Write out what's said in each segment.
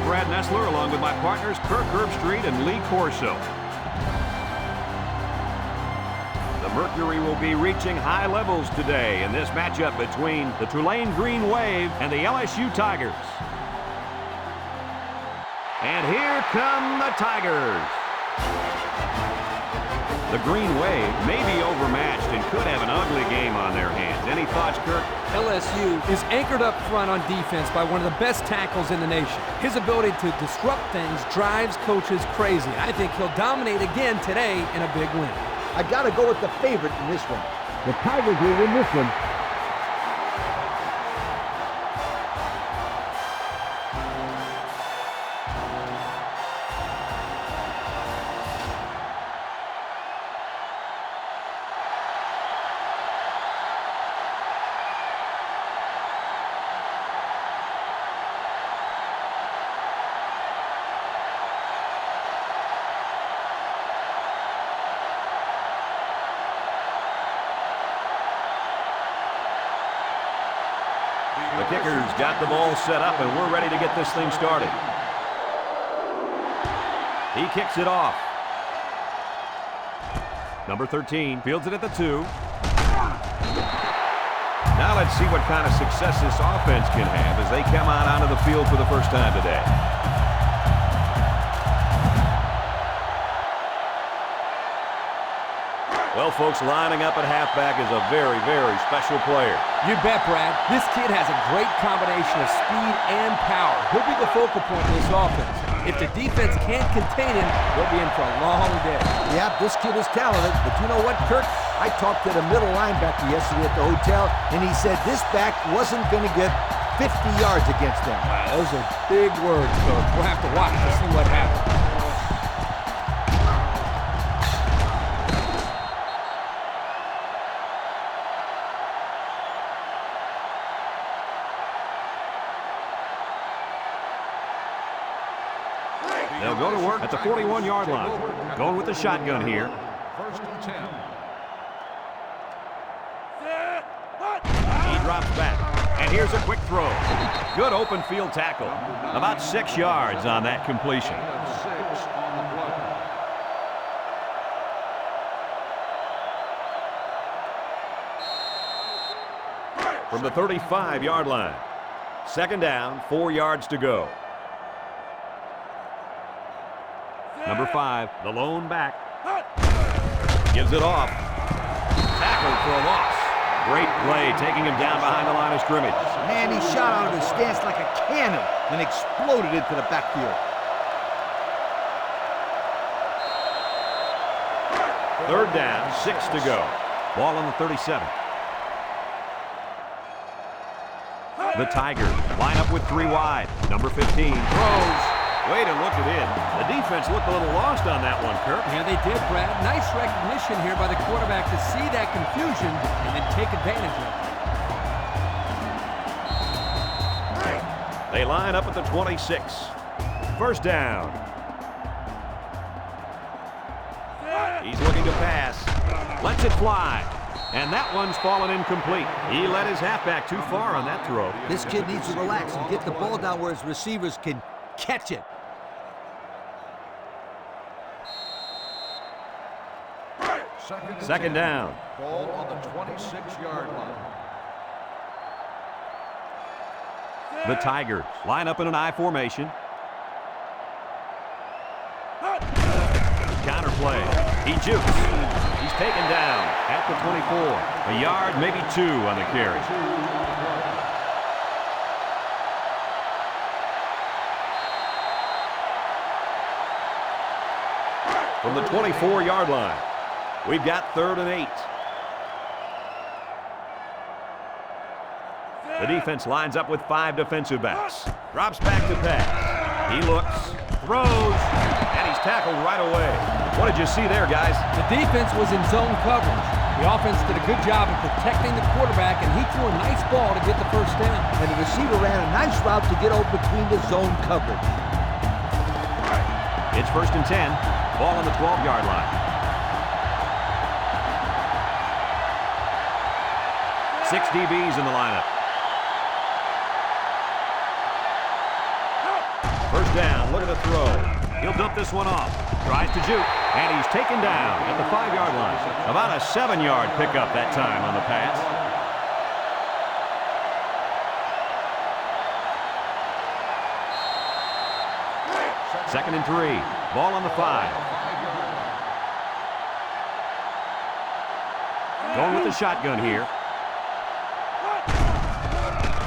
Brad Nessler, along with my partners Kirk Herbstreit and Lee Corso. The Mercury will be reaching high levels today in this matchup between the Tulane Green Wave and the LSU Tigers. And here come the Tigers. The Green Wave may be overmatched and could have an ugly game on their hands. Any thoughts, Kirk? LSU is anchored up front on defense by one of the best tackles in the nation. His ability to disrupt things drives coaches crazy. I think he'll dominate again today in a big win. I got to go with the favorite in this one. The Tigers will win this one. The kicker's got the ball set up, and we're ready to get this thing started. He kicks it off. Number 13 fields it at the 2. Now let's see what kind of success this offense can have as they come out onto the field for the first time today. Well, folks, lining up at halfback is a very, very special player. You bet, Brad. This kid has a great combination of speed and power. He'll be the focal point of this offense. If the defense can't contain him, we'll be in for a long day. Yeah, this kid is talented, but you know what, Kirk? I talked to the middle linebacker yesterday at the hotel, and he said this back wasn't going to get 50 yards against them. Wow, those are big words, Coach. We'll have to watch to see what happens. They'll go to work at the 41-yard line. Going with the shotgun here. First and 10. He drops back. And here's a quick throw. Good open field tackle. About 6 yards on that completion. 6 on the play. From the 35-yard line. Second down, 4 yards to go. Number 5, the lone back. Gives it off. Tackled for a loss. Great play, taking him down behind the line of scrimmage. Man, he shot out of his stance like a cannon and exploded into the backfield. Third down, 6 to go. Ball on the 37. The Tigers line up with 3 wide. Number 15 throws. Way to look it in. The defense looked a little lost on that one, Kirk. Yeah, they did, Brad. Nice recognition here by the quarterback to see that confusion and then take advantage of it. They line up at the 26. First down. He's looking to pass. Lets it fly. And that one's fallen incomplete. He let his halfback too far on that throw. This kid needs to relax and get the ball down where his receivers can catch it. Second down. Ball on the 26-yard line. The Tigers line up in an I formation. Counter play. He jukes. He's taken down at the 24. A yard, maybe 2 on the carry. From the 24-yard line, we've got 3rd and 8. The defense lines up with 5 defensive backs. Drops back to pass. He looks, throws, and he's tackled right away. What did you see there, guys? The defense was in zone coverage. The offense did a good job of protecting the quarterback, and he threw a nice ball to get the first down. And the receiver ran a nice route to get over between the zone coverage. It's 1st and 10. Ball on the 12-yard line. 6 DBs in the lineup. First down. Look at the throw. He'll dump this one off. Tries to juke, and he's taken down at the 5-yard line. About a 7-yard pickup that time on the pass. Second and 3. Ball on the 5. Going with the shotgun here.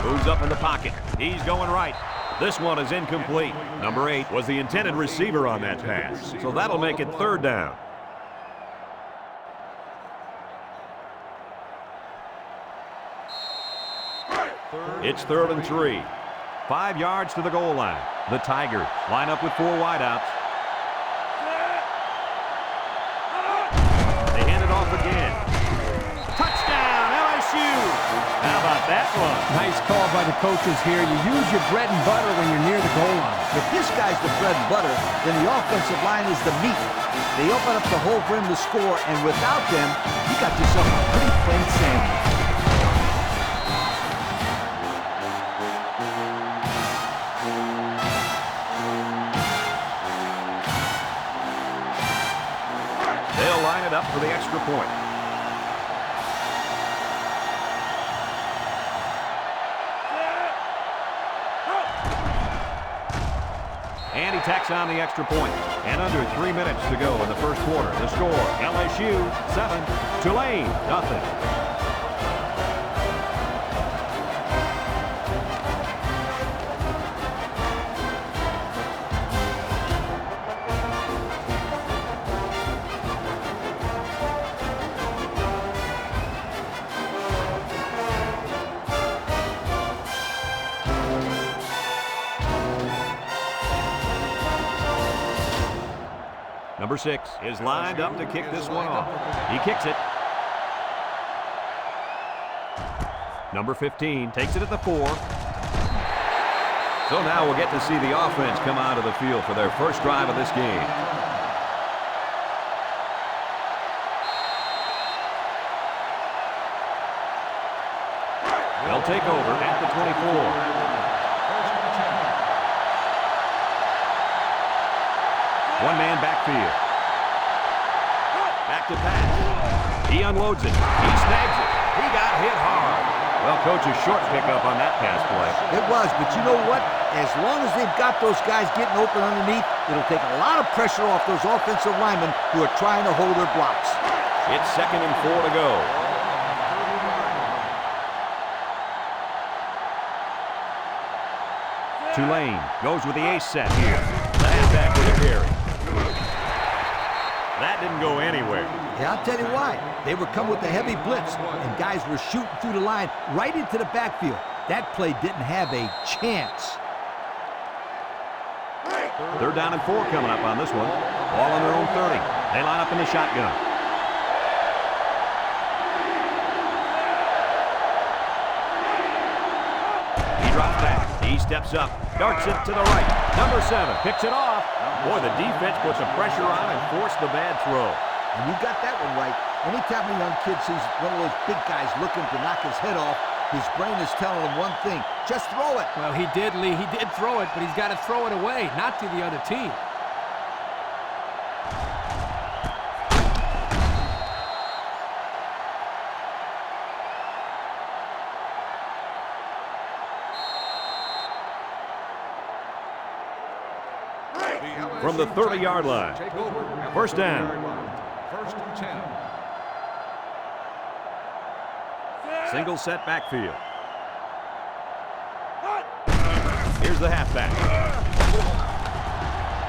Moves up in the pocket. He's going right. This one is incomplete. Number 8 was the intended receiver on that pass. So that'll make it 3rd down. It's 3rd and 3. 5 yards to the goal line. The Tigers line up with 4 wideouts. They hand it off again. Touchdown, LSU! How about that one? Nice call by the coaches here. You use your bread and butter when you're near the goal line. If this guy's the bread and butter, then the offensive line is the meat. They open up the hole for him to score, and without them, you got yourself a pretty plain sandwich. They'll line it up for the extra point. And he tacks on the extra point. And under 3 minutes to go in the first quarter. The score, LSU 7, Tulane nothing. Number 6 is lined up to kick this one off. He kicks it. Number 15 takes it at the 4. So now we'll get to see the offense come out of the field for their first drive of this game. They'll take over at the 24. One-man backfield. Back to pass. He unloads it. He snags it. He got hit hard. Well, coach, a short pickup on that pass play. It was, but you know what? As long as they've got those guys getting open underneath, it'll take a lot of pressure off those offensive linemen who are trying to hold their blocks. It's 2nd and 4 to go. Tulane goes with the ace set here. The halfback with a carry. That didn't go anywhere. Yeah, I'll tell you why. They were coming with a heavy blitz, and guys were shooting through the line right into the backfield. That play didn't have a chance. 3rd down and 4 coming up on this one. Ball on their own 30. They line up in the shotgun. He drops back. He steps up. Darts it to the right. Number 7 picks it off. Boy, the defense puts some pressure on and forced the bad throw. And you got that one right. Anytime a young kid sees one of those big guys looking to knock his head off, his brain is telling him one thing: just throw it. Well, he did, Lee. He did throw it, but he's got to throw it away, not to the other team. From the 30-yard line. First down. 1st and 10. Single set backfield. Here's the halfback.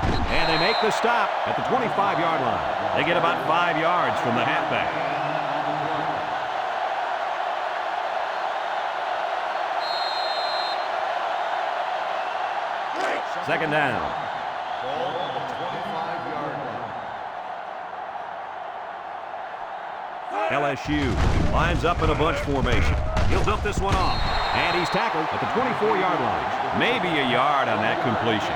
And they make the stop at the 25-yard line. They get about 5 yards from the halfback. Second down. Ball on the 25-yard line. LSU lines up in a bunch formation. He'll dump this one off. And he's tackled at the 24-yard line. Maybe a yard on that completion.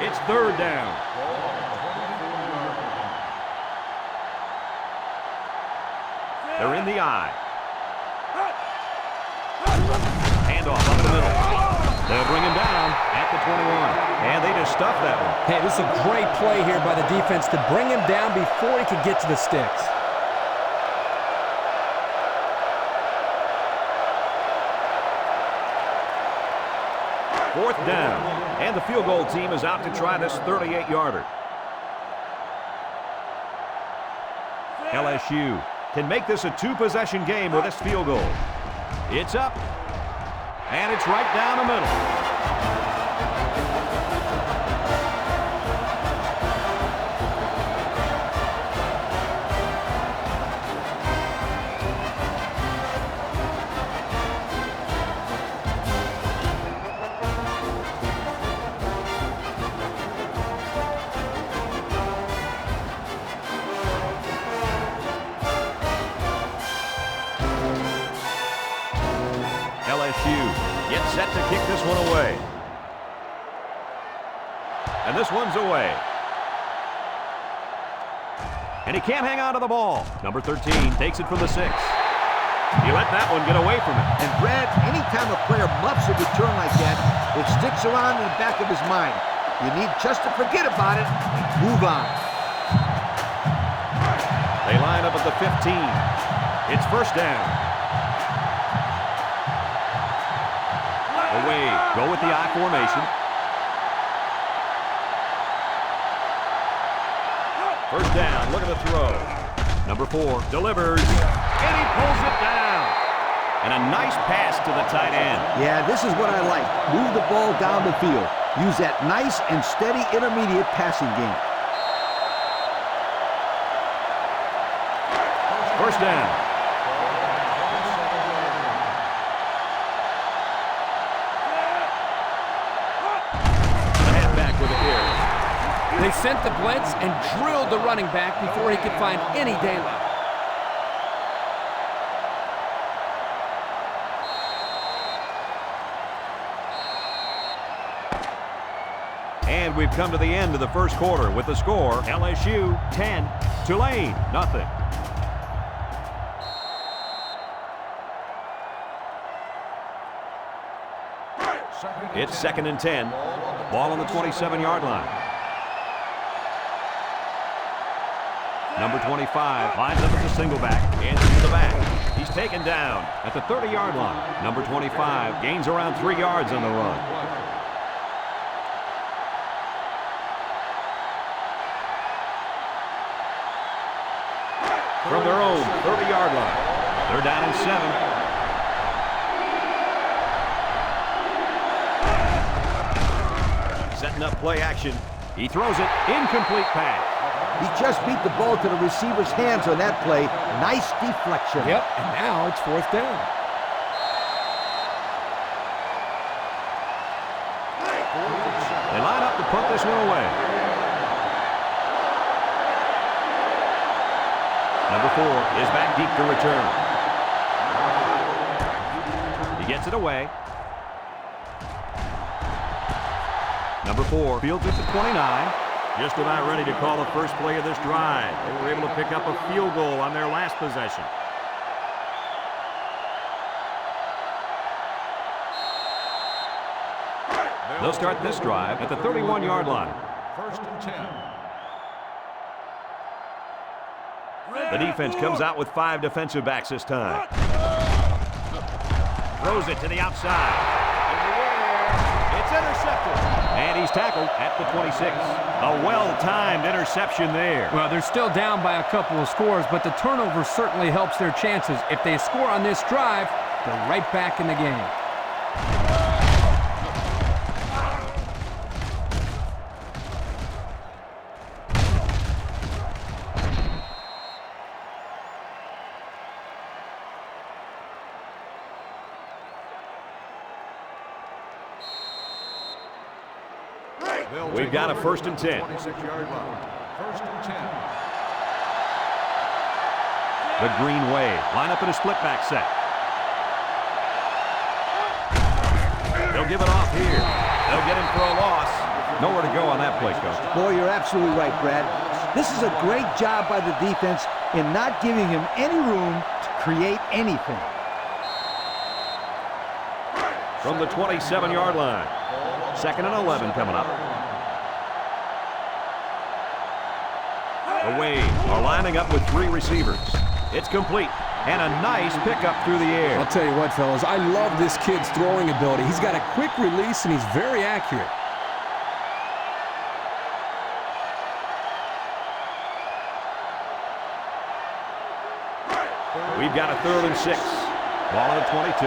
It's 3rd down. They're in the eye. Handoff up the middle. They'll bring him down at the 21. And they just stuffed that one. Hey, this is a great play here by the defense to bring him down before he could get to the sticks. Fourth down. And the field goal team is out to try this 38-yarder. LSU can make this a two-possession game with this field goal. It's up, and it's right down the middle. LSU gets set to kick this one away. And this one's away. And he can't hang on to the ball. Number 13 takes it from the 6. He let that one get away from him. And Brad, anytime a player muffs a return like that, it sticks around in the back of his mind. You need just to forget about it and move on. They line up at the 15. It's first down. Away. Go with the I formation. First down. Look at the throw. Number 4 delivers. And he pulls it down. And a nice pass to the tight end. Yeah, this is what I like. Move the ball down the field. Use that nice and steady intermediate passing game. First down. They sent the blitz and drilled the running back before he could find any daylight. And we've come to the end of the first quarter with the score, LSU 10, Tulane nothing. It's 2nd and 10. Ball on the 27-yard line. Number 25 lines up as a single back and to the back. He's taken down at the 30-yard line. Number 25 gains around 3 yards on the run. From their own 30-yard line, they're down in 7. Setting up play action. He throws it. Incomplete pass. He just beat the ball to the receiver's hands on that play. Nice deflection. Yep, and now it's 4th down. They line up to punt this one away. Number 4 is back deep to return. He gets it away. Number 4 fields it to 29. Just about ready to call the first play of this drive. They were able to pick up a field goal on their last possession. They'll start this drive at the 31-yard line. First and 10. The defense comes out with 5 defensive backs this time. Throws it to the outside. In the air. It's intercepted. And he's tackled at the 26. A well-timed interception there. Well, they're still down by a couple of scores, but the turnover certainly helps their chances. If they score on this drive, they're right back in the game. We've got a first and 10. 26-yard line. First and 10. The Green Wave line up in a split back set. They'll give it off here. They'll get him for a loss. Nowhere to go on that play, Coach. Boy, you're absolutely right, Brad. This is a great job by the defense in not giving him any room to create anything. From the 27-yard line. 2nd and 11 coming up. The Wave are lining up with 3 receivers. It's complete. And a nice pickup through the air. I'll tell you what, fellas, I love this kid's throwing ability. He's got a quick release, and he's very accurate. We've got a 3rd and 6. Ball at the 22.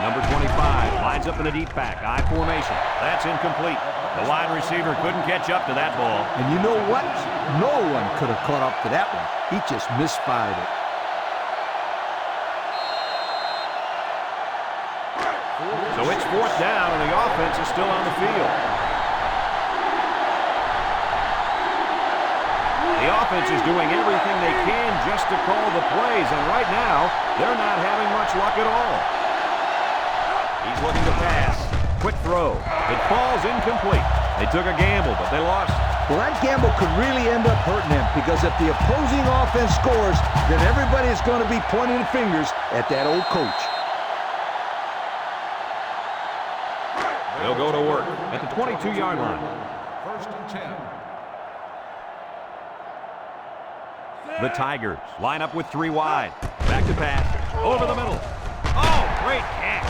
Number 25 lines up in the deep back. I formation. That's incomplete. The wide receiver couldn't catch up to that ball. And you know what? No one could have caught up to that one. He just misfired it. So it's 4th down, and the offense is still on the field. The offense is doing everything they can just to call the plays, and right now, they're not having much luck at all. He's looking to pass. Quick throw. It falls incomplete. They took a gamble, but they lost. Well, that gamble could really end up hurting them, because if the opposing offense scores, then everybody is going to be pointing fingers at that old coach. They'll go to work at the 22-yard line. 1st and 10. The Tigers line up with 3 wide. Back to pass. Over the middle. Oh, great catch.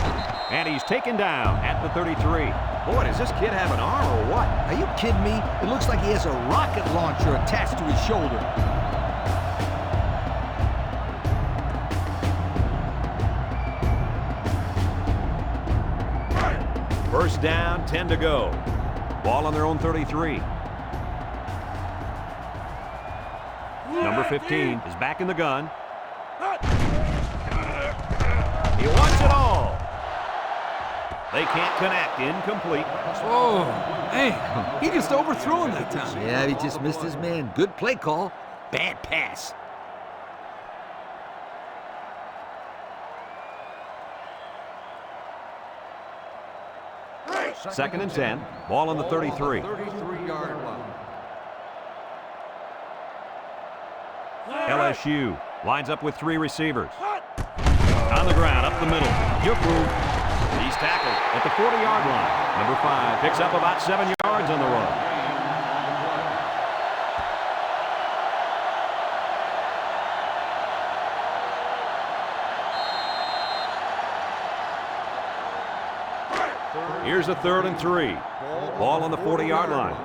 And he's taken down at the 33. Boy, does this kid have an arm or what? Are you kidding me? It looks like he has a rocket launcher attached to his shoulder. First down, 10 to go. Ball on their own 33. Number 15 is back in the gun. He wants it all. They can't connect. Incomplete. Oh, man, he just overthrew him that time. Yeah, he just missed his man. Good play call. Bad pass. Second and 10. Ball on the 33. 33-yard line. LSU lines up with 3 receivers. On the ground, up the middle. Yuku. He's tackled at the 40-yard line. Number 5 picks up about 7 yards on the run. Here's a 3rd and 3. Ball on the 40-yard line.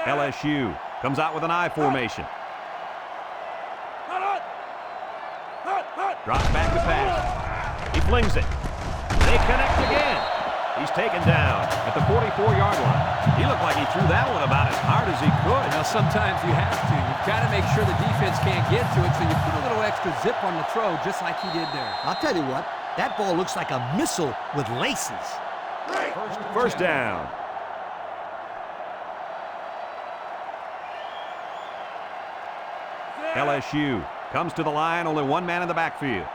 LSU comes out with an I formation. Drops back to pass. He flings it. They connect again. He's taken down at the 44-yard line. He looked like he threw that one about as hard as he could. Now, sometimes you have to. You've got to make sure the defense can't get to it, so you put a little extra zip on the throw, just like he did there. I'll tell you what, that ball looks like a missile with laces. First down. LSU comes to the line, only 1 man in the backfield.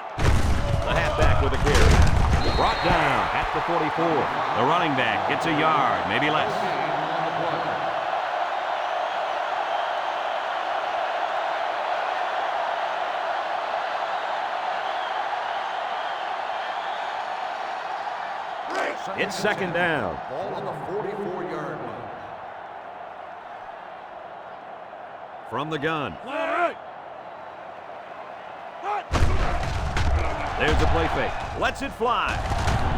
The halfback with a carry. Brought down at the 44. The running back gets a yard, maybe less. It's second down. Ball on the 44-yard line. From the gun. There's the play fake. Lets it fly.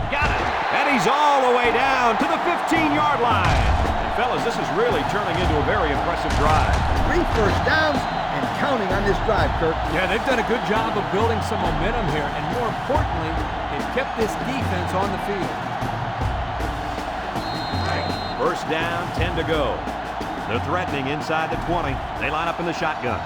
Got it. And he's all the way down to the 15-yard line. And fellas, this is really turning into a very impressive drive. 3 first downs and counting on this drive, Kirk. Yeah, they've done a good job of building some momentum here, and more importantly, they've kept this defense on the field. First down, 10 to go. They're threatening inside the 20. They line up in the shotgun.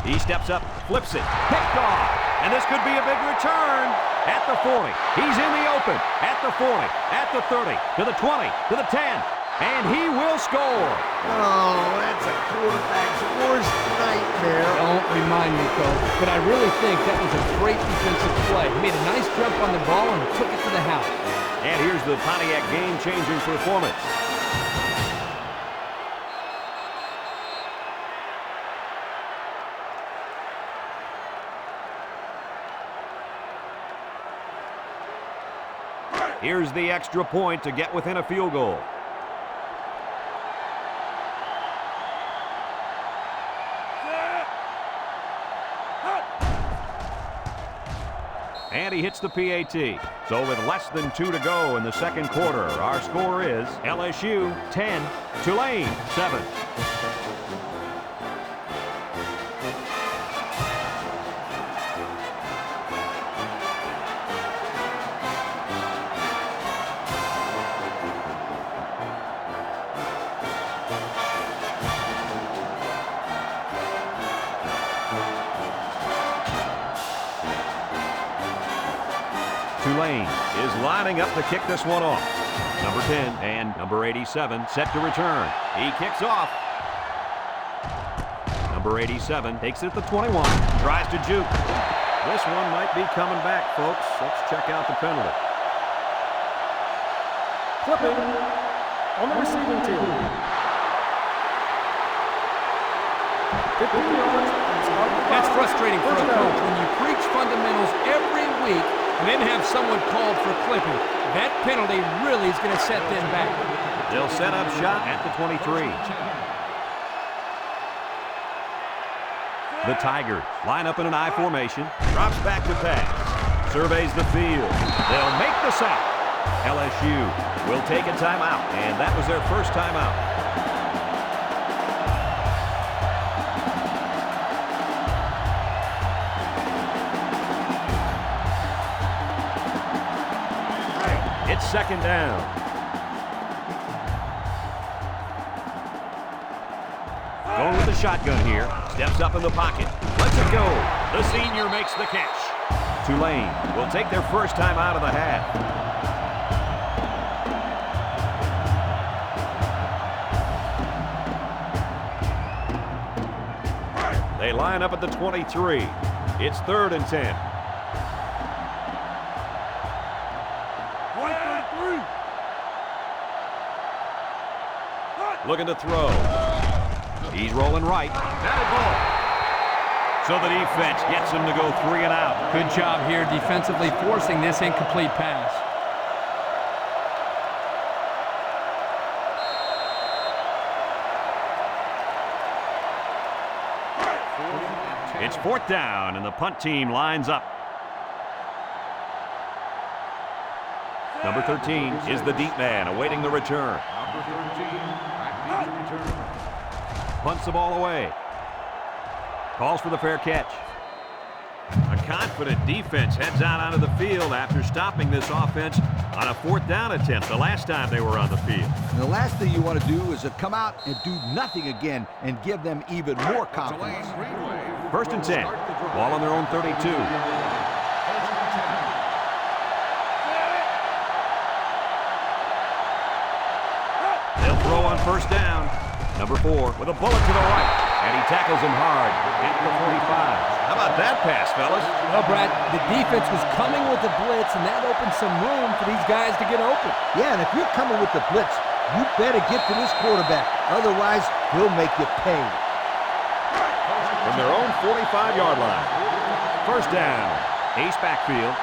He steps up, flips it, picked off. And this could be a big return at the 40. He's in the open at the 40, at the 30, to the 20, to the 10. And he will score. Oh, that's a quarterback's worst nightmare. Don't remind me, Coach, but I really think that was a great defensive play. He made a nice jump on the ball and took it to the house. And here's the Pontiac game-changing performance. Here's the extra point to get within a field goal. And he hits the PAT. So with less than 2 to go in the second quarter, our score is LSU 10, Tulane 7. Tulane is lining up to kick this one off. Number 10 and number 87 set to return. He kicks off. Number 87 takes it at the 21. Tries to juke. This one might be coming back, folks. Let's check out the penalty. Flipping on the receiving team. 15 yards. That's frustrating for a coach when you preach fundamentals every week and then have someone called for clipping. That penalty really is going to set them back. They'll set up shot at the 23. The Tigers line up in an I formation. Drops back to pass. Surveys the field. They'll make the sack. LSU will take a timeout, and that was their first timeout. It's second down. Going with the shotgun here. Steps up in the pocket. Lets it go. The senior makes the catch. Tulane will take their first time out of the half. They line up at the 23. It's 3rd and 10. Looking to throw. He's rolling right. Batted ball. So the defense gets him to go 3 and out. Good job here defensively forcing this incomplete pass. It's 4th down, and the punt team lines up. Number 13 is the deep man awaiting the return. Number 13, back to return. Punts the ball away. Calls for the fair catch. A confident defense heads out onto the field after stopping this offense on a 4th down attempt the last time they were on the field. And the last thing you want to do is to come out and do nothing again and give them even more confidence. Tulane Greenway. 1st and 10. Ball on their own 32. They'll throw on 1st down. Number 4 with a bullet to the right. And he tackles him hard at the 45. How about that pass, fellas? Well, Brad, the defense was coming with the blitz, and that opened some room for these guys to get open. Yeah, and if you're coming with the blitz, you better get to this quarterback. Otherwise, he'll make you pay. From their own 45-yard line. 1st down. Ace backfield.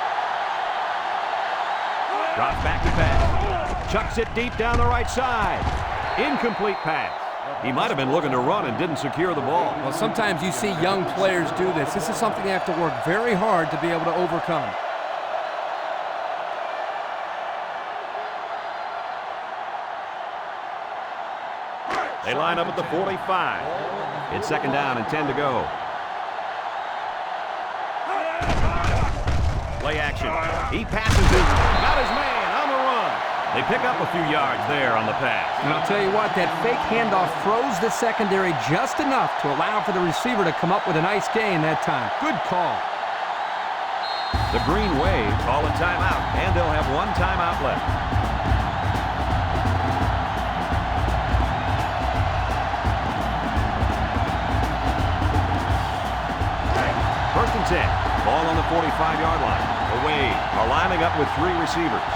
Drops back to pass. Chucks it deep down the right side. Incomplete pass. He might have been looking to run and didn't secure the ball. Well, sometimes you see young players do this. This is something they have to work very hard to be able to overcome. They line up at the 45. It's 2nd down and 10 to go. Play action. He passes it. Got his man on the run. They pick up a few yards there on the pass. And I'll tell you what, that fake handoff froze the secondary just enough to allow for the receiver to come up with a nice gain that time. Good call. The Green Wave call a timeout, and they'll have 1 timeout left. First and 10. Ball on the 45-yard line. The Wave are lining up with 3 receivers.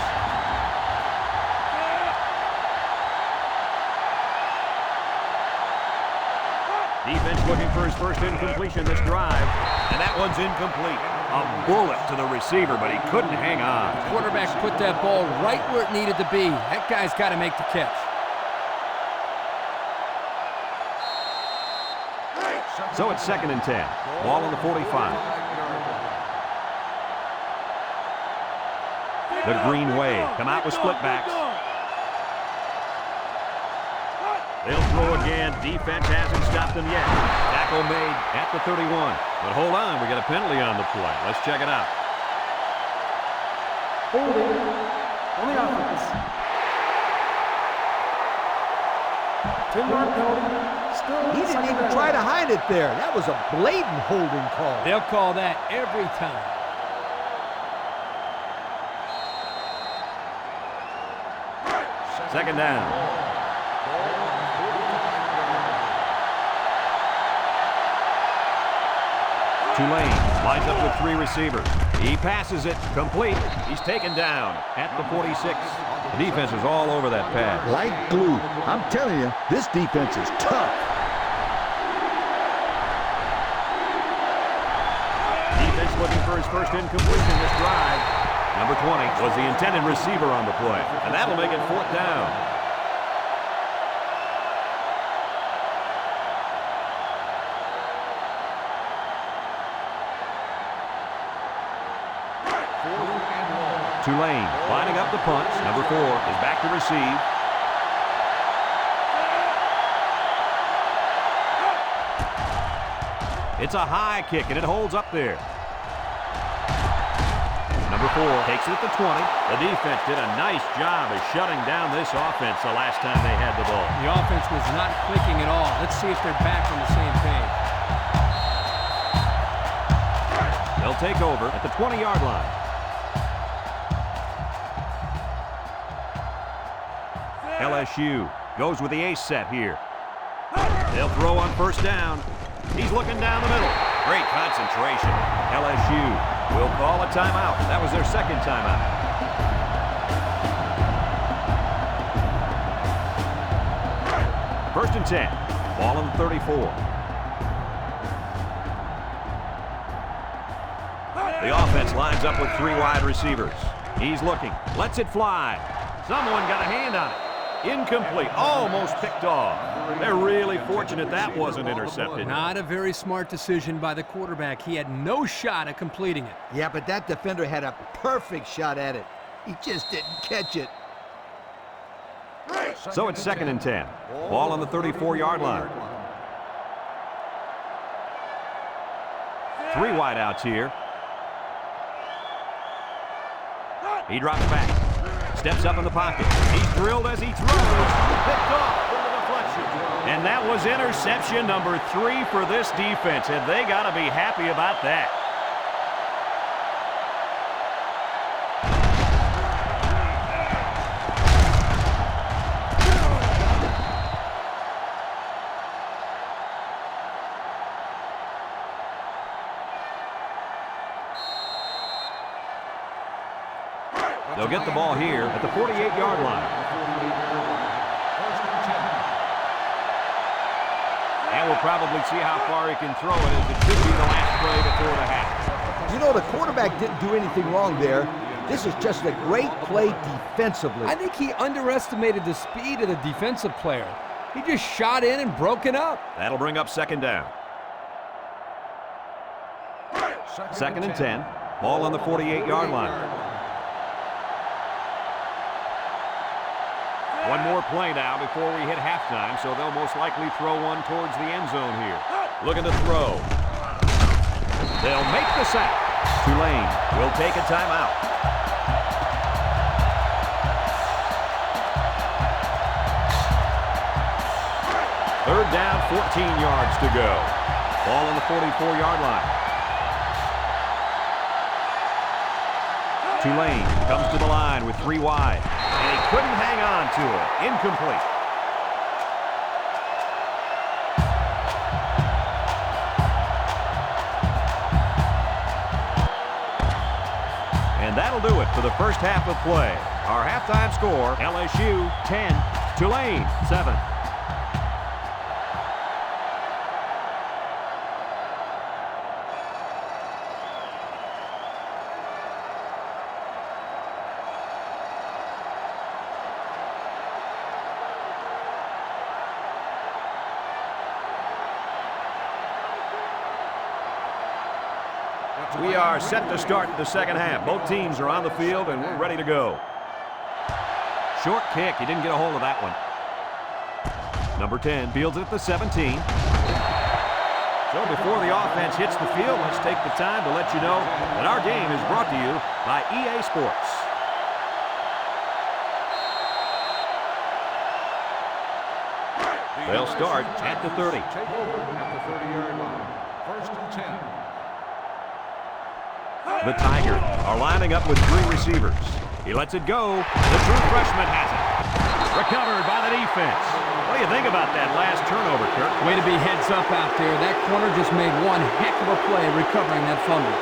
Defense looking for his first incompletion this drive, and that one's incomplete. A A bullet to the receiver, but he couldn't hang on. The quarterback put that ball right where it needed to be. That guy's got to make the catch. So it's 2nd and 10. Ball on the 45. The Green Wave come out with split backs. They'll throw again. Defense hasn't stopped them yet. Tackle made at the 31. But hold on, we got a penalty on the play. Let's check it out. Holding on the offense. 10-yard penalty. Still He didn't even try to hide it there. That was a blatant holding call. They'll call that every time. Second down. Tulane lines up with 3 receivers. He passes it complete. He's taken down at the 46. The defense is all over that pass. Like glue. I'm telling you, this defense is tough. Defense looking for his first incompletion this drive. Number 20 was the intended receiver on the play, and that'll make it 4th down. Tulane lining up the punts. Number 4 is back to receive. It's a high kick, and it holds up there. Number 4 takes it at the 20. The defense did a nice job of shutting down this offense the last time they had the ball. The offense was not clicking at all. Let's see if they're back on the same page. They'll take over at the 20-yard line. LSU goes with the ace set here. They'll throw on first down. He's looking down the middle. Great concentration. LSU will call a timeout. That was their 2nd timeout. First and 10. Ball on the 34. The offense lines up with 3 wide receivers. He's looking. Lets it fly. Someone got a hand on it. Incomplete. Almost picked off. They're really fortunate that wasn't intercepted. Not a very smart decision by the quarterback. He had no shot at completing it. Yeah, but that defender had a perfect shot at it. He just didn't catch it. So it's 2nd and 10. Ball on the 34-yard line. 3 wideouts here. He drops back. Steps up in the pocket. He's drilled as he throws. Picked off with the deflection. And that was interception number 3 for this defense, and they got to be happy about that. They'll get the ball here at the 48-yard line. And we'll probably see how far he can throw it, as it should be the last play before the half. You know, the quarterback didn't do anything wrong there. This is just a great play defensively. I think he underestimated the speed of the defensive player. He just shot in and broke it up. That'll bring up 2nd down. 2nd and 10. Ball on the 48-yard line. One more play now before we hit halftime, so they'll most likely throw one towards the end zone here. Looking to throw. They'll make the sack. Tulane will take a timeout. Third down, 14 yards to go. Ball on the 44-yard line. Tulane comes to the line with 3 wide. And he couldn't hang on to it. Incomplete. And that'll do it for the first half of play. Our halftime score, LSU 10, Tulane 7. We are set to start the second half. Both teams are on the field, and we're ready to go. Short kick. He didn't get a hold of that one. Number 10 fields it at the 17. So before the offense hits the field, let's take the time to let you know that our game is brought to you by EA Sports. They'll start at the 30. Take over at the 30-yard line. First and 10. The Tigers are lining up with 3 receivers. He lets it go. The true freshman has it. Recovered by the defense. What do you think about that last turnover, Kirk? Way to be heads up out there. That corner just made one heck of a play recovering that fumble.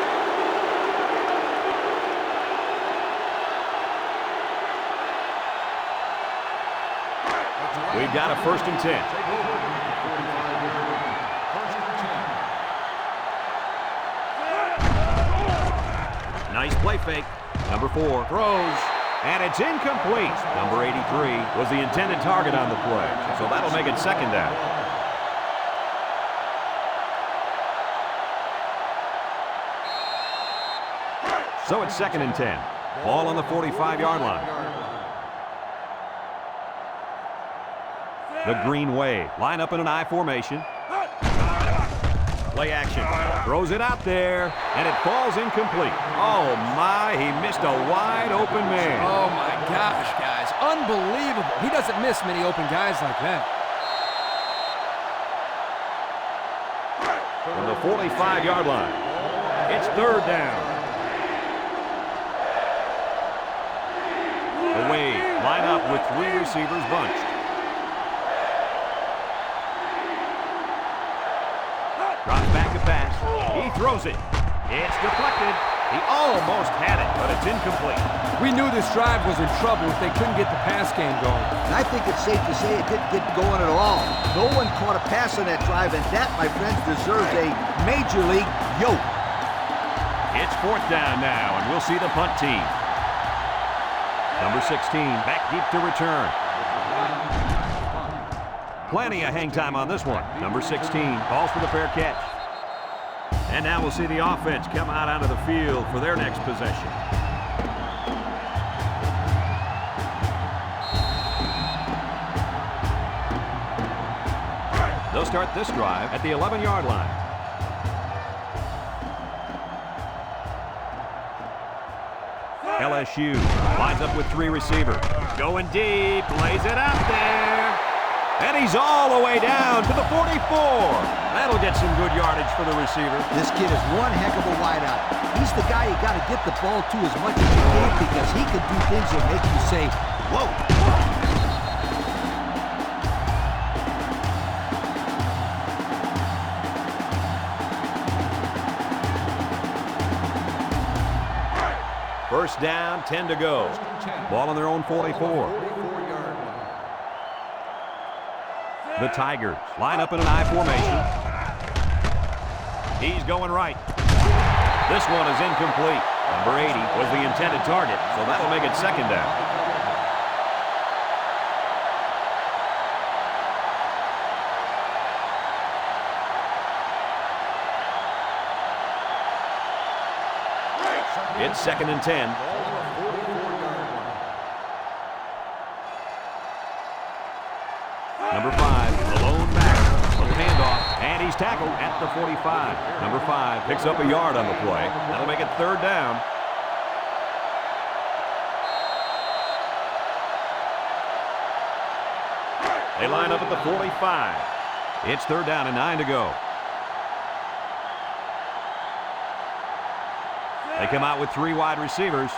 We've got a first and 10. Take over at the 45-yard line. First and 10. Nice play fake. Number 4 throws, and it's incomplete. Number 83 was the intended target on the play, so that'll make it second down. So it's second and 10. Ball on the 45-yard line. The Green Wave line up in an I formation. Play action. Throws it out there, and it falls incomplete. Oh, my. He missed a wide-open man. Oh, my gosh, guys. Unbelievable. He doesn't miss many open guys like that. From the 45-yard line, it's third down. The Wave line up with 3 receivers bunched. Drops back to pass. He throws it. It's deflected. He almost had it, but it's incomplete. We knew this drive was in trouble if they couldn't get the pass game going. And I think it's safe to say it didn't get going at all. No one caught a pass on that drive, and that, my friends, deserves a major league yoke. It's fourth down now, and we'll see the punt team. Number 16 back deep to return. Plenty of hang time on this one. Number 16 calls for the fair catch. And now we'll see the offense come out onto the field for their next possession. They'll start this drive at the 11-yard line. LSU lines up with 3 receivers. Going deep, lays it out there. And he's all the way down to the 44. That'll get some good yardage for the receiver. This kid is one heck of a wideout. He's the guy you got to get the ball to as much as you can because he can do things that make you say, whoa. First down, 10 to go. Ball on their own 44. The Tigers line up in an I formation. He's going right. This one is incomplete. Number 80 was the intended target, so that'll make it second down. It's second and 10. Number 5, the lone back, little handoff, and he's tackled at the 45. Number 5 picks up a yard on the play. That'll make it third down. They line up at the 45. It's third down and 9 to go. They come out with 3 wide receivers.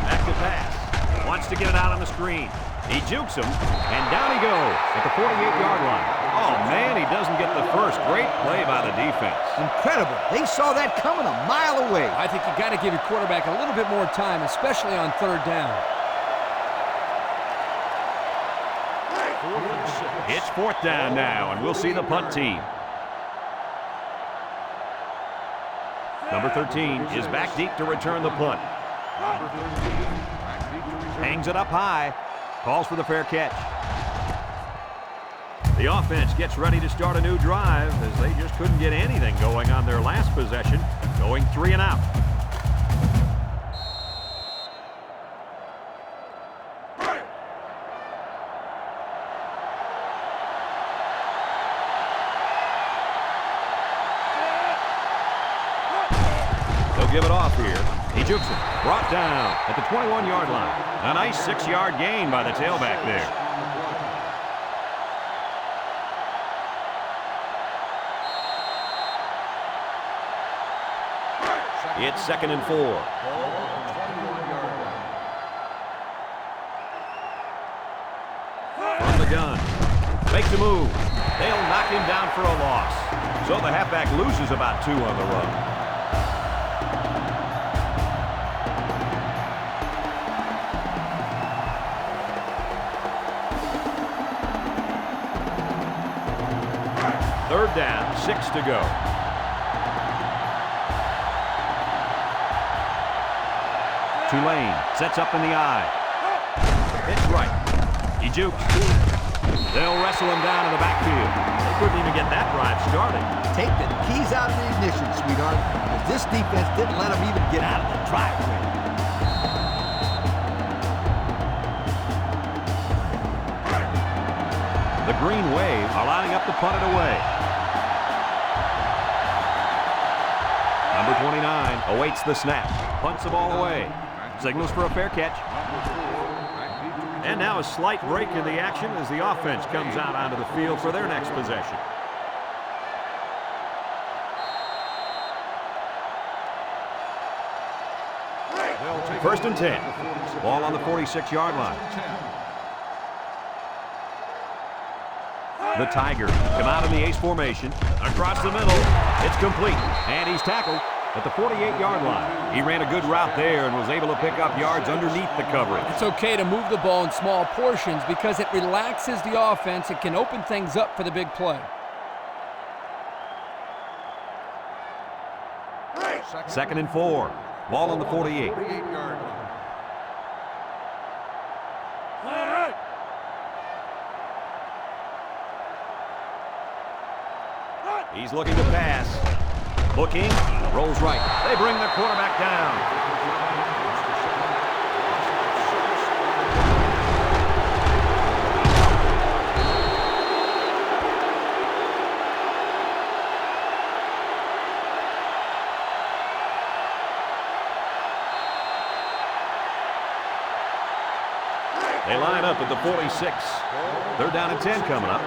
Back to pass. Wants to get it out on the screen. He jukes him, and down he goes at the 48-yard line. Oh, man, he doesn't get the first. Great play by the defense. Incredible. They saw that coming a mile away. I think you got to give your quarterback a little bit more time, especially on third down. It's fourth down now, and we'll see the punt team. Number 13 is back deep to return the punt. Hangs it up high. Calls for the fair catch. The offense gets ready to start a new drive as they just couldn't get anything going on their last possession, going 3 and out. They'll give it off here. He jukes it. Brought down at the 21-yard line. A nice 6-yard gain by the tailback there. It's 2nd and 4. From the gun. Makes a move. They'll knock him down for a loss. So the halfback loses about 2 on the run. Third down, 6 to go. Tulane sets up in the eye. It's right. He jukes. They'll wrestle him down in the backfield. They couldn't even get that drive started. Take the keys out of the ignition, sweetheart, because this defense didn't let them even get out of the driveway. The Green Wave are lining up to punt it away. Number 29 awaits the snap. Punts the ball away. Signals for a fair catch. And now a slight break in the action as the offense comes out onto the field for their next possession. First and 10. Ball on the 46-yard line. The Tigers come out in the ace formation. Across the middle. It's complete. And he's tackled at the 48-yard line. He ran a good route there and was able to pick up yards underneath the coverage. It's okay to move the ball in small portions because it relaxes the offense. It can open things up for the big play. 2nd and 4. Ball on the 48. He's looking to pass. Looking, rolls right. They bring the quarterback down. They line up at the 46. They're down at 10 coming up.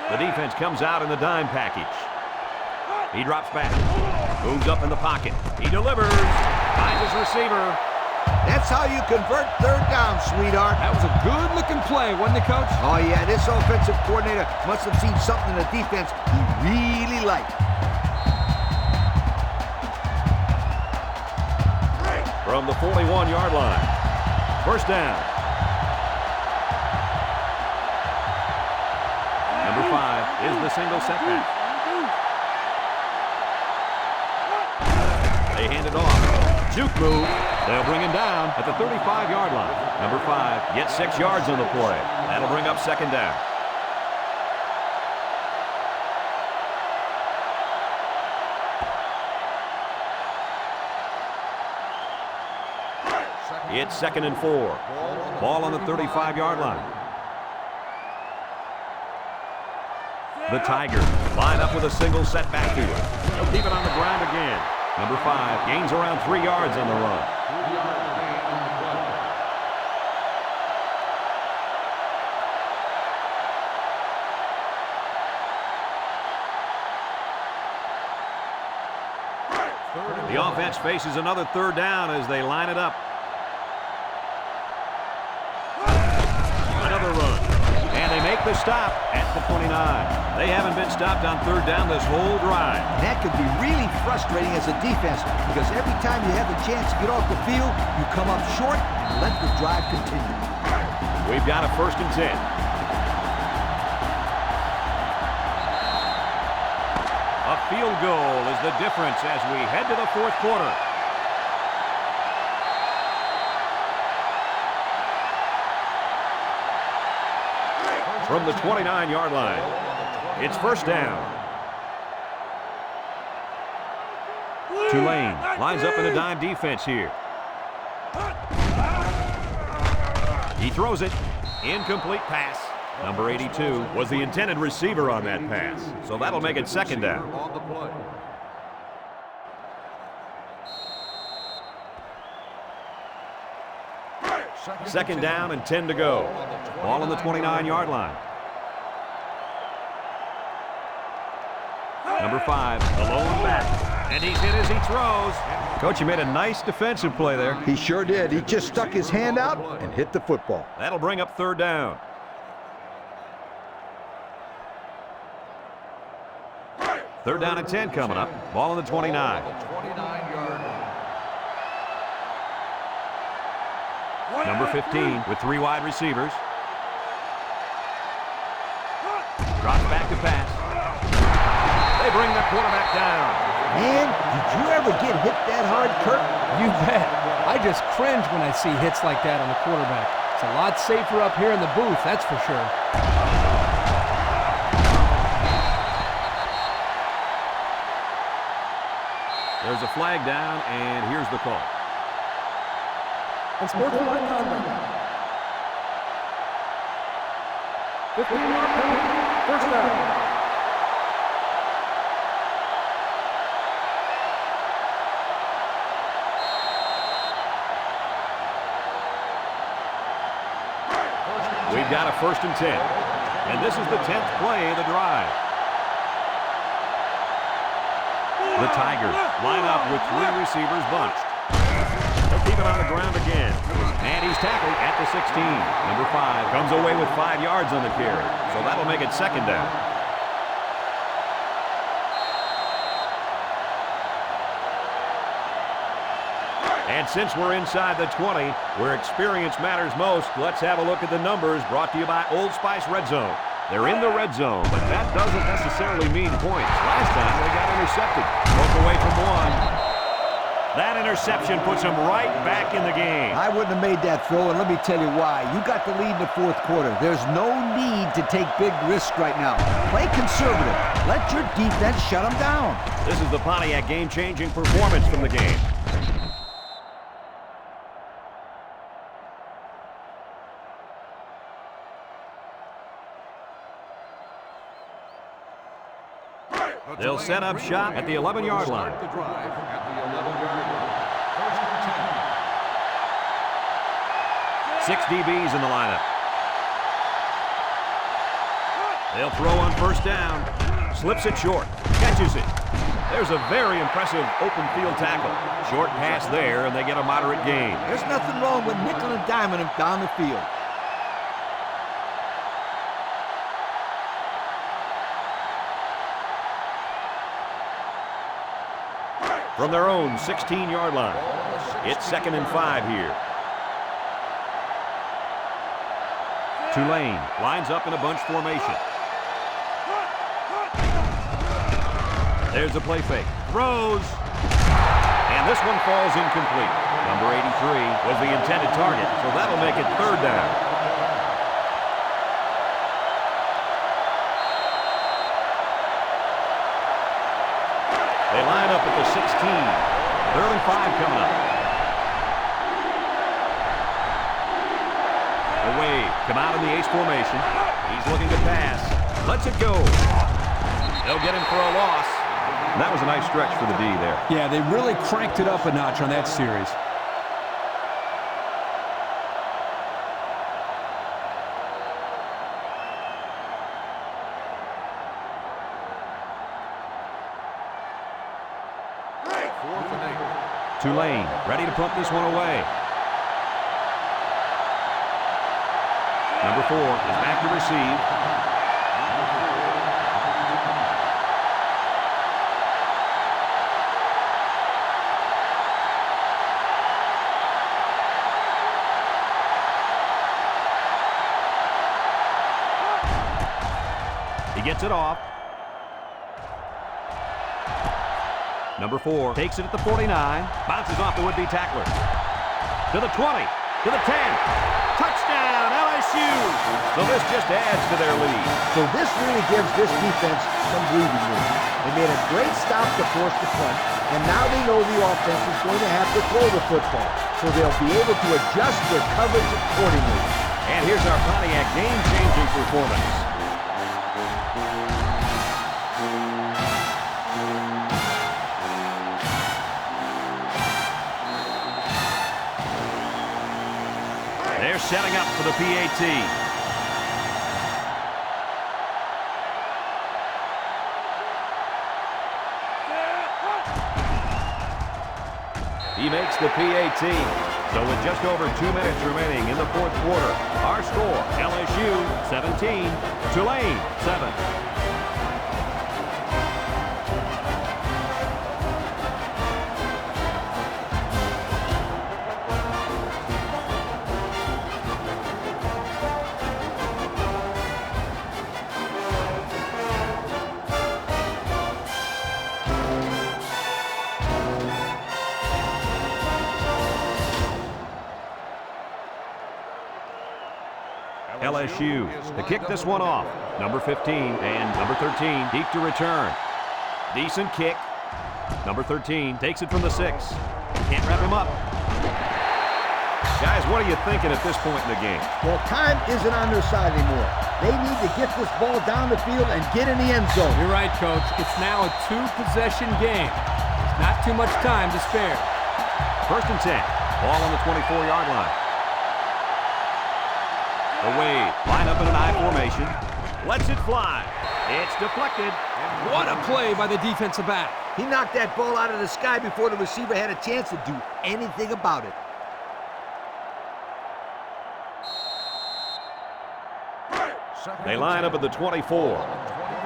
The defense comes out in the dime package. He drops back. Moves up in the pocket. He delivers. Finds his receiver. That's how you convert third down, sweetheart. That was a good-looking play, wasn't it, Coach? Oh, yeah, this offensive coordinator must have seen something in the defense he really liked. From the 41-yard line. First down. Number 5 is the single setback. They hand it off. Juke move. They'll bring him down at the 35-yard line. Number 5 gets 6 yards on the play. That'll bring up second down. It's 2nd and 4. Ball on the 35-yard line. The Tigers line up with a single setback to it. They'll keep it on the ground again. Number 5 gains around 3 yards on the run. The offense faces another third down as they line it up. Another run. And they make the stop at the 29. They haven't been stopped on third down this whole drive. That could be really frustrating as a defense because every time you have the chance to get off the field, you come up short and let the drive continue. We've got a first and 10. A field goal is the difference as we head to the fourth quarter. from the 29-yard line. It's first down. Tulane lines up in a dime defense here. He throws it. Incomplete pass. Number 82 was the intended receiver on that pass. So that'll make it second down. On the play. Second down and 10 to go. Ball on the 29-yard line. Number 5, the lone back. And he's hit as he throws. Coach, you made a nice defensive play there. He sure did. He just stuck his hand out and hit the football. That'll bring up third down. Third down and 10 coming up. Ball on the 29. 29-yard line. Number 15 with 3 wide receivers. Drops back to pass. They bring the quarterback down. Man, did you ever get hit that hard, Kirk? You bet. I just cringe when I see hits like that on the quarterback. It's a lot safer up here in the booth, that's for sure. There's a flag down, and here's the call. Unsportsmanlike conduct. 15-yard penalty. First down. We've got a first and 10. And this is the 10th play of the drive. The Tigers line up with 3 receivers bunched. They'll keep it on the ground again. And he's tackled at the 16. Number 5 comes away with 5 yards on the carry. So that'll make it second down. And since we're inside the 20, where experience matters most, let's have a look at the numbers brought to you by Old Spice Red Zone. They're in the red zone, but that doesn't necessarily mean points. Last time they got intercepted. Broke away from 1. That interception puts them right back in the game. I wouldn't have made that throw, and let me tell you why. You got the lead in the 4th quarter. There's no need to take big risks right now. Play conservative. Let your defense shut them down. This is the Pontiac game-changing performance from the game. They'll set up shop at the 11-yard line. The drive at the 11-yard line. First and 10. 6 DBs in the lineup. They'll throw on first down. Slips it short. Catches it. There's a very impressive open field tackle. Short pass there, and they get a moderate gain. There's nothing wrong with nickel and diming him down the field. From their own 16-yard line. It's 2nd and 5 here. Tulane lines up in a bunch formation. There's a play fake. Throws. And this one falls incomplete. Number 83 was the intended target, so that'll make it third down. They line up at the 16. 3rd and 5 coming up. Away, come out in the ace formation. He's looking to pass. Lets it go. They'll get him for a loss. That was a nice stretch for the D there. Yeah, they really cranked it up a notch on that series. Tulane ready to punt this one away. Number 4 is back to receive. He gets it off. Number 4 takes it at the 49. Bounces off the would-be tackler. To the 20. to the 10. Touchdown, LSU. So this just adds to their lead. So this really gives this defense some breathing room. They made a great stop to force the punt, and now they know the offense is going to have to throw the football. So they'll be able to adjust their coverage accordingly. And here's our Pontiac game-changing performance. They're setting up for the PAT. He makes the PAT. So with just over 2 minutes remaining in the fourth quarter, our score, LSU 17, Tulane 7. LSU to kick this one off. Number 15 and number 13 deep to return. Decent kick. Number 13 takes it from the 6. Can't wrap him up. Guys, what are you thinking at this point in the game? Well, time isn't on their side anymore. They need to get this ball down the field and get in the end zone. You're right, Coach. It's now a 2-possession game. There's not too much time to spare. First and 10. Ball on the 24-yard line. Away, line up in an I formation. Lets it fly. It's deflected. What a play by the defensive back. He knocked that ball out of the sky before the receiver had a chance to do anything about it. They line up at the 24.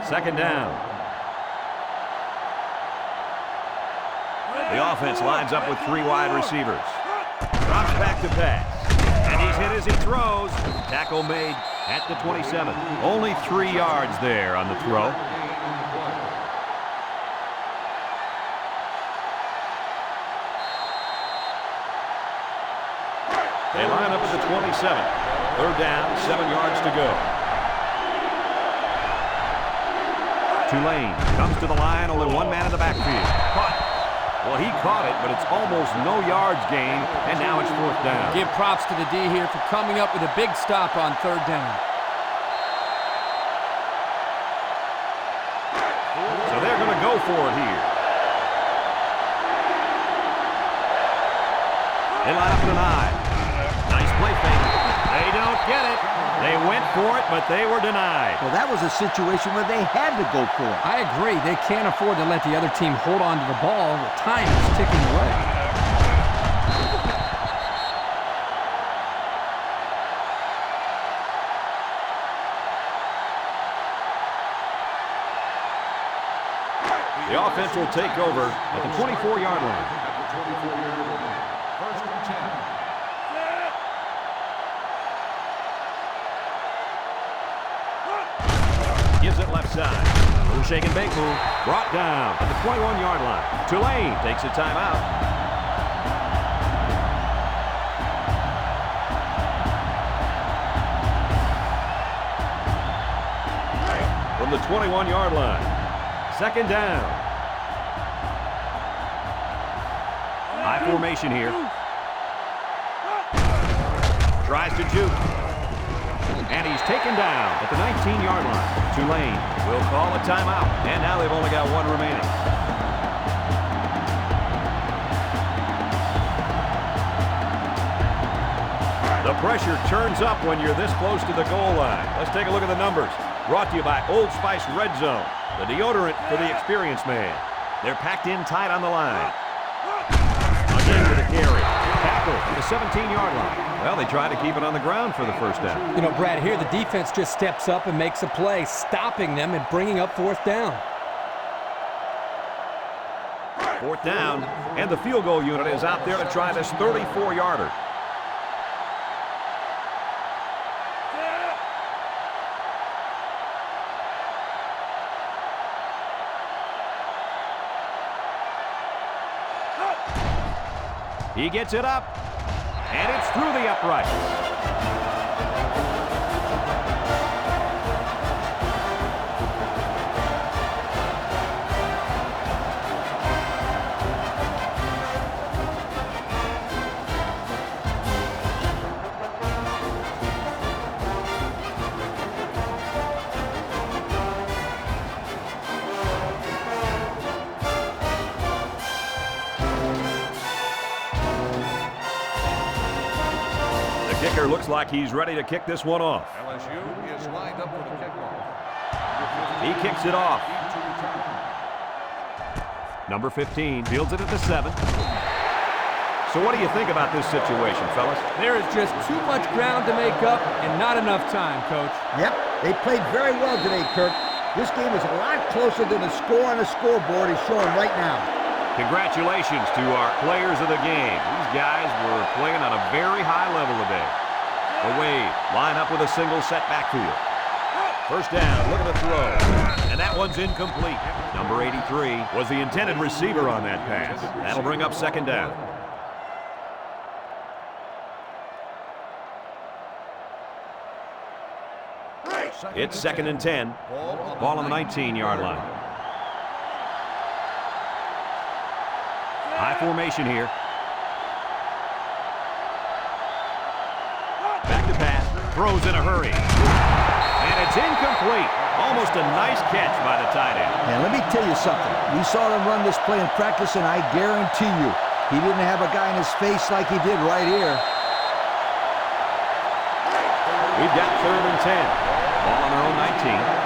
Second down. The offense lines up with 3 wide receivers. Drops back to pass. And he's hit as he throws. Tackle made at the 27. Only 3 yards there on the throw. They line up at the 27. Third down, 7 yards to go. Tulane comes to the line, only 1 man in the backfield. Caught. Well, he caught it, but it's almost no yards gained, and now it's fourth down. Give props to the D here for coming up with a big stop on third down. So they're going to go for it here. They line up in an I. Nice play fake. They don't get it. They went for it, but they were denied. Well, that was a situation where they had to go for it. I agree. They can't afford to let the other team hold on to the ball. The time is ticking away. The offense will take over at the 24-yard line. First and 10. Gives it left side. Little shake and bake move. Brought down at the 21-yard line. Tulane takes a timeout. From the 21-yard line. Second down. High formation here. Tries to juke. And he's taken down at the 19-yard line. Tulane will call a timeout. And now they've only got 1 remaining. The pressure turns up when you're this close to the goal line. Let's take a look at the numbers. Brought to you by Old Spice Red Zone, the deodorant for the experienced man. They're packed in tight on the line. Again with a carry. Tackle at the 17-yard line. Well, they try to keep it on the ground for the first down. You know, Brad, here the defense just steps up and makes a play, stopping them and bringing up fourth down. Fourth down, and the field goal unit is out there to try this 34-yarder. He gets it up, And it's through the uprights. Kicker looks like he's ready to kick this one off. LSU is lined up for the kickoff. He kicks it off. Number 15 fields it at the 7. So what do you think about this situation, fellas? There is just too much ground to make up and not enough time, Coach. Yep, they played very well today, Kirk. This game is a lot closer than the score on the scoreboard is showing right now. Congratulations to our players of the game. These guys were playing on a very high level today. The Wade line up with a single set backfield. First down, look at the throw. And that one's incomplete. Number 83 was the intended receiver on that pass. That'll bring up second down. It's 2nd and 10. Ball on the 19-yard line. High formation here. Back to pass. Throws in a hurry. And it's incomplete. Almost a nice catch by the tight end. And let me tell you something. We saw him run this play in practice, and I guarantee you, he didn't have a guy in his face like he did right here. We've got 3rd and 10. Ball on their own 19.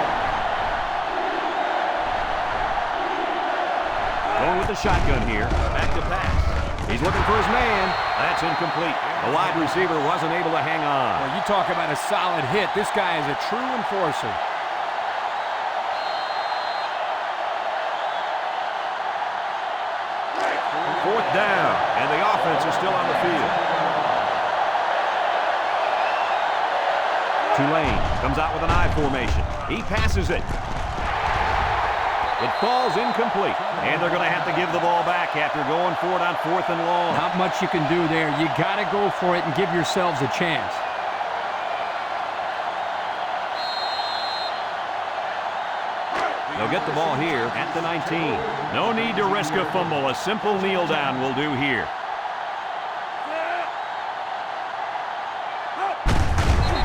Going with the shotgun here. Back to pass. He's looking for his man. That's incomplete. The wide receiver wasn't able to hang on. Well, you talk about a solid hit. This guy is a true enforcer. Fourth down, and the offense is still on the field. Tulane comes out with an I formation. He passes it. It falls incomplete, and they're going to have to give the ball back after going for it on 4th and long. Not much you can do there. You got to go for it and give yourselves a chance. They'll get the ball here at the 19. No need to risk a fumble. A simple kneel down will do here.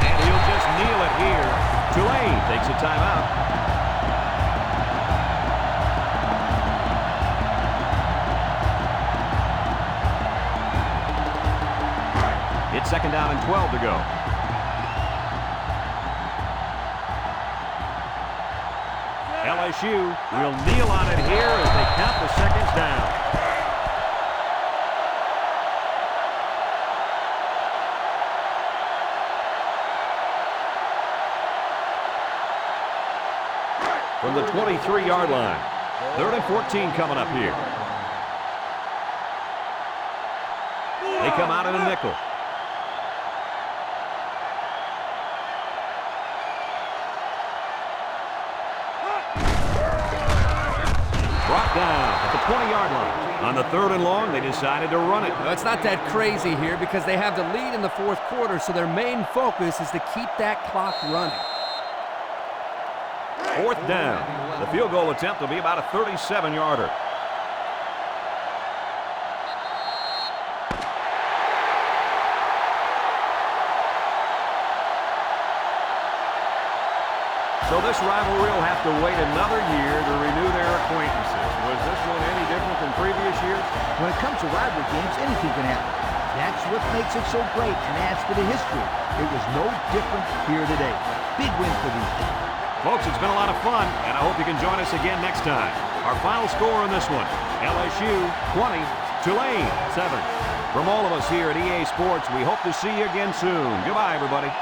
And he'll just kneel it here. Tulane takes a timeout. It's 2nd down and 12 to go. LSU will kneel on it here as they count the seconds down. From the 23-yard line. 3rd and 14 coming up here. They come out in a nickel. Brought down at the 20-yard line. On the 3rd and long, they decided to run it. Well, it's not that crazy here because they have the lead in the 4th quarter, so their main focus is to keep that clock running. 4th down. The field goal attempt will be about a 37-yarder. So this rivalry will have to wait another year to renew their acquaintances. Was this one any different than previous years? When it comes to rivalry games, anything can happen. That's what makes it so great and adds to the history. It was no different here today. Big win for these teams. Folks, it's been a lot of fun, and I hope you can join us again next time. Our final score on this one, LSU 20, Tulane 7. From all of us here at EA Sports, we hope to see you again soon. Goodbye, everybody.